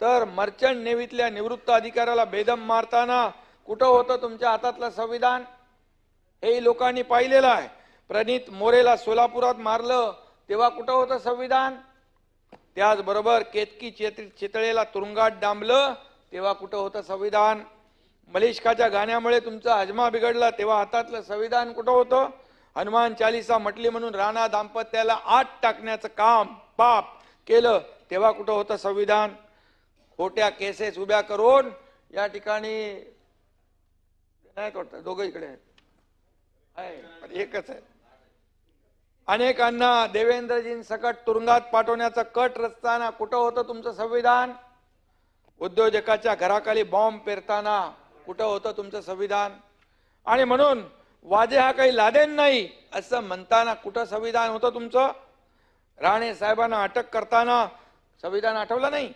तर मर्चंट नेव्हीतल्या निवृत्त अधिकाऱ्याला बेदम मारताना कुठं होतं तुमच्या हातातलं संविधान? हे लोकांनी पाहिलेलं आहे. प्रणित मोरेला सोलापुरात मारलं तेव्हा कुठं होतं संविधान? त्याचबरोबर केतकी चितळेला तुरुंगात डांबलं तेव्हा कुठं होतं संविधान? मलिष्काच्या गाण्यामुळे तुमचा हजमा बिघडला तेव्हा हातातलं संविधान कुठं होतं? हनुमान चालीसा म्हटली म्हणून राणा दाम्पत्याला आत टाकण्याचं काम पाप केलं तेव्हा कुठं होतं संविधान? खोट्या केसेस उभ्या करून या ठिकाणी नाही वाटतं दोघं इकडे आहेत, एकच आहे. अनेकांना देवेंद्रजींसकट तुरुंगात पाठवण्याचा कट रचताना कुठं होतं तुमचं संविधान? उद्योजकाच्या घराखाली बॉम्ब पेरताना कुठं होतं तुमचं संविधान? आणि म्हणून वाजे हा काही लादेन नाही असं म्हणताना कुठं संविधान होतं तुमचं? राणे साहेबांना अटक करताना संविधान आठवलं नाही?